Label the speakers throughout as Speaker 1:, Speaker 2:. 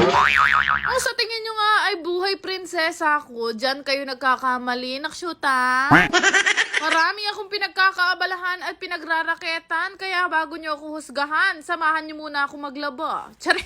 Speaker 1: Kung sa tingin nyo nga ay buhay prinsesa ako, dyan kayo nagkakamali, naksyuta. Marami akong pinagkakaabalahan at pinagraraketan, kaya bago nyo ako husgahan, samahan nyo muna ako maglaba. Tsari.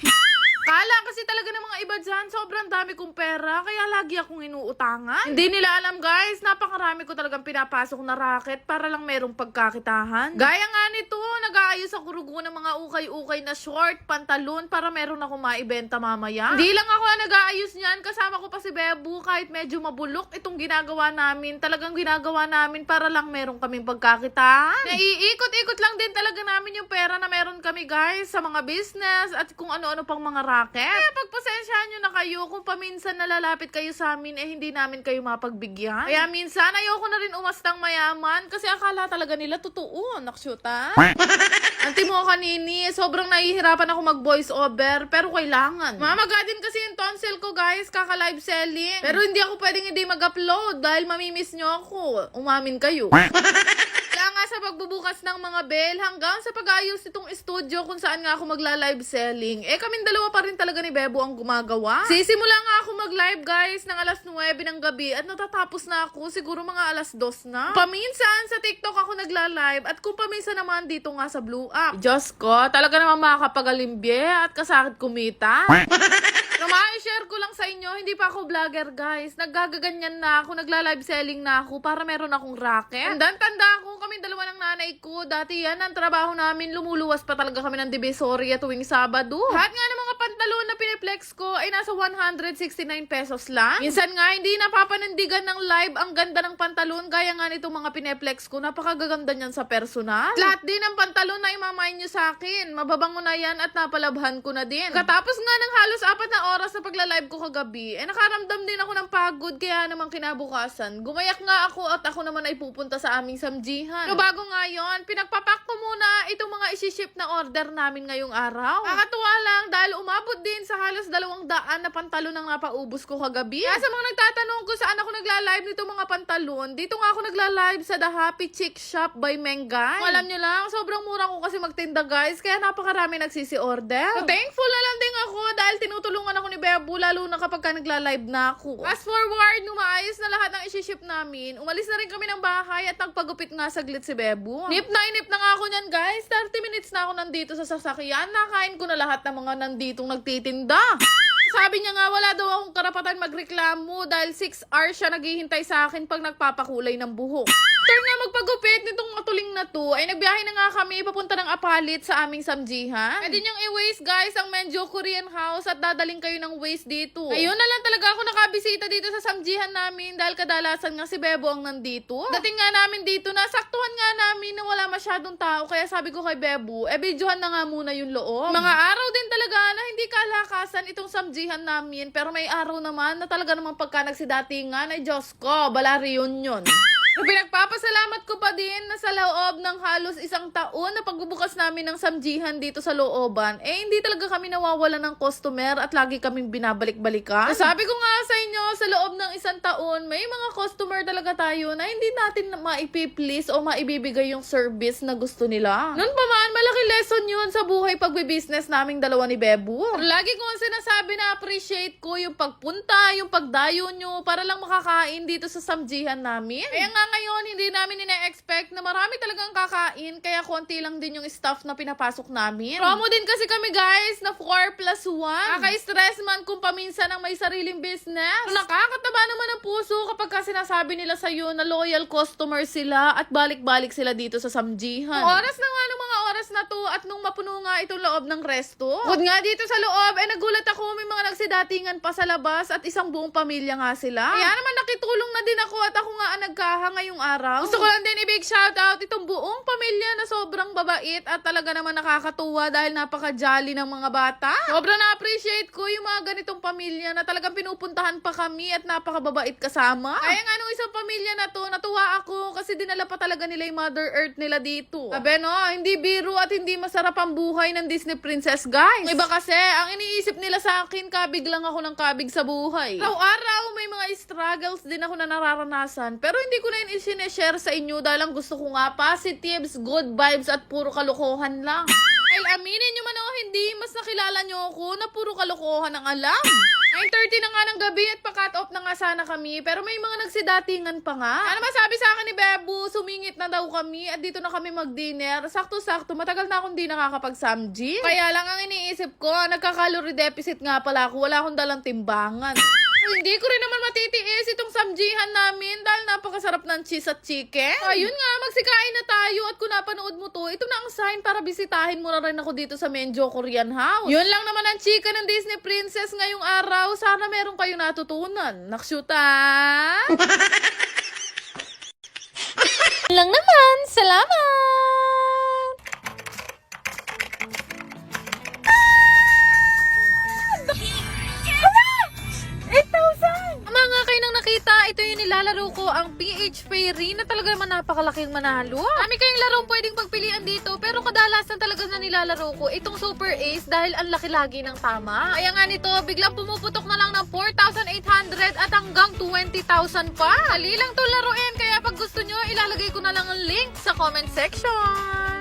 Speaker 1: Kala kasi talaga ng mga iba dyan, sobrang dami kong pera, kaya lagi akong inuutangan. Hindi nila alam guys, napakarami ko talagang pinapasok na racket para lang merong pagkakitahan. Gaya nga nito, nag-aayos ako rugo ng mga ukay-ukay na short, pantalon para meron akong maibenta mamaya. Hindi lang ako ang nag-aayos niyan, kasama ko pa si Bebu, kahit medyo mabulok itong ginagawa namin. Talagang ginagawa namin para lang meron kaming pagkakitaan. Naiikot-ikot lang din talaga namin yung pera na meron kami guys sa mga business at kung ano-ano pang mga racket. Kaya pagpasensyahan nyo na kayo kung paminsan nalalapit kayo sa amin hindi namin kayo mapagbigyan. Kaya minsan ayoko na rin umastang mayaman kasi akala talaga nila totoo. Naksyuta. Anti mo kanini, sobrang nahihirapan ako mag voice over pero kailangan. Mamaga din kasi yung tonsil ko guys, kaka live selling. Pero hindi ako pwedeng hindi mag-upload dahil mamimiss nyo ako. Umamin kayo. Kaya nga sa pagbubukas ng mga bell hanggang sa pag-ayos itong studio kung saan nga ako magla-live selling. Kaming dalawa pa rin talaga ni Bebo ang gumagawa. Sisimula nga ako mag-live guys ng alas 9 ng gabi at natatapos na ako siguro mga alas 2 na. Paminsan sa TikTok ako nagla-live at kung paminsan naman dito nga sa Blue App. Diyos ko, talaga naman makakapagalimbye at kasakit kumita. Pero share ko lang sa inyo, hindi pa ako vlogger guys. Naggagaganyan na ako, nagla-live selling na ako para meron akong racket. Tanda ako, kami dalawa ng nanay ko. Dati yan, ang trabaho namin, lumuluwas pa talaga kami ng Divisoria tuwing Sabado. Lahat nga ng mga pantalon na piniplex ko ay nasa 169 pesos lang. Minsan nga, hindi napapanindigan ng live ang ganda ng pantalon. Gaya nga nitong mga piniplex ko, napakagaganda niyan sa personal. Lahat din ng pantalon na imamain nyo sa akin. Mababango na yan at napalabhan ko na din. Katapos nga ng halos 4 na oras na pagla-live ko kagabi, nakaramdam din ako ng pagod kaya naman kinabukasan. Gumayak nga ako at ako naman ay pupunta sa aming samjihan. Pero bago nga yun, pinagpapak ko muna itong mga isi-ship na order namin ngayong araw. Nakakatuwa lang dahil umabot din sa halos 200 na pantalon ang napaubos ko kagabi. Kaya sa mga nagtatanong kung saan ako nagla-live nitong mga pantalon, dito nga ako nagla-live sa The Happy Chick Shop by Mengay. Kung alam nyo lang, sobrang mura ko kasi magtinda guys, kaya napakarami nagsisi-order. So, thankful na lang din ako dahil tinutulungan ako ni Bebo, lalo na kapag nagla-live na ako. Fast forward, nung maayos na lahat ng isi-ship namin, umalis na rin kami ng bahay at nagpagupit nga saglit si Bebo. Inip na nga ako niyan guys, 30 minutes na ako nandito sa sasakyan, nakain ko na lahat ng mga nanditong nagtitinda. Sabi niya nga wala daw akong karapatan magreklamo dahil 6 hours siya naghihintay sa akin pag nagpapakulay ng buhok. After nga magpagupit nitong matuling na to, ay nagbiyahe na nga kami papunta ng Apalit sa aming samjihan. Pwede niyang i-waste guys ang Menjo Korean House at dadaling kayo ng waste dito. Ayun na lang talaga ako nakabisita dito sa samjihan namin dahil kadalasan nga si Bebo ang nandito. Dating nga namin dito, nasaktuhan nga namin na wala masyadong tao kaya sabi ko kay Bebo, videohan na nga muna yung loob. Mga araw din talaga na hindi kalakasan itong samjihan namin pero may araw naman na talaga naman pagka nagsidatingan ay Diyos ko, bala reunion. Pinagpapasalamat ko pa din na sa loob ng halos 1 taon na pagbubukas namin ng samjihan dito sa looban, hindi talaga kami nawawala ng customer at lagi kaming binabalik-balikan. Sabi ko nga sa inyo, sa loob ng 1 taon, may mga customer talaga tayo na hindi natin maipiplease o maibibigay yung service na gusto nila. Noon pa man, malaki lesson yun sa buhay pagbibusiness naming dalawa ni Bebo. Lagi ko ang sinasabi na appreciate ko yung pagpunta, yung pagdayo nyo para lang makakain dito sa samjihan namin. Kaya nga ngayon, hindi namin ina-expect na marami talagang kakain, kaya konti lang din yung staff na pinapasok namin. Promo din kasi kami guys, na 4+1. Kaka-stress man kung paminsan ang may sariling business. Nakakataba naman ang puso kapag sinasabi nila sa'yo na loyal customer sila at balik-balik sila dito sa samjihan. Oras na nga ng mga oras na to at nung mapuno nga itong loob ng resto. Bukod nga dito sa loob, nagulat ako may mga nagsidatingan pa sa labas at isang buong pamilya nga sila. Kaya naman nakitulong na din ako at ako nga ang nagkahang ngayong araw. Gusto ko lang din i-big shoutout itong buong pamilya na sobrang babait at talaga naman nakakatuwa dahil napaka-jolly ng mga bata. Sobrang na-appreciate ko yung mga ganitong pamilya na talagang pinupuntahan pa kami at napakababait kasama. Kaya nga nung isang pamilya na to, natuwa ako kasi dinala pa talaga nila yung Mother Earth nila dito. Sabi no, hindi biro at hindi masarap ang buhay ng Disney Princess guys. Iba kasi, ang iniisip nila sa akin, kabig lang ako ng kabig sa buhay. Araw-araw may mga struggles din ako na nararanasan pero hindi ko na yun i-share sa inyo dahil ang gusto ko nga positives, good vibes at puro kalokohan lang. Ay, aminin nyo man o hindi, mas nakilala nyo ako na puro kalokohan ang alam. 9:30 na nga ng gabi at pa-cut off na nga sana kami, pero may mga nagsidatingan pa nga. Ano masabi sa akin ni Bebo? Sumingit na daw kami at dito na kami mag-dinner. Sakto-sakto, matagal na akong di nakakapag-samji. Kaya lang ang iniisip ko, nagka-calorie deficit nga pala ako, wala akong dalang timbangan. Hindi ko rin naman matitiis itong samjihan namin dahil napakasarap ng cheese at chicken. Ayun nga, magsikain na tayo at kung napanood mo to, ito na ang sign para bisitahin mo na rin ako dito sa Menjo Korean House. Yun lang naman ang chika ng Disney Princess ngayong araw. Sana meron kayong natutunan. Nakshuta! lang naman. Salamat! Mga kayo nang nakita, ito yung nilalaro ko, ang PH Fairy na talaga naman napakalaking manalo. Kami kayong larong pwedeng pagpilian dito, pero kadalasan talaga na nilalaro ko itong Super Ace dahil ang laki lagi ng tama. Kaya nga nito, biglang pumuputok na lang ng 4,800 at hanggang 20,000 pa. Dali lang to laruin, kaya pag gusto nyo, ilalagay ko na lang ang link sa comment section.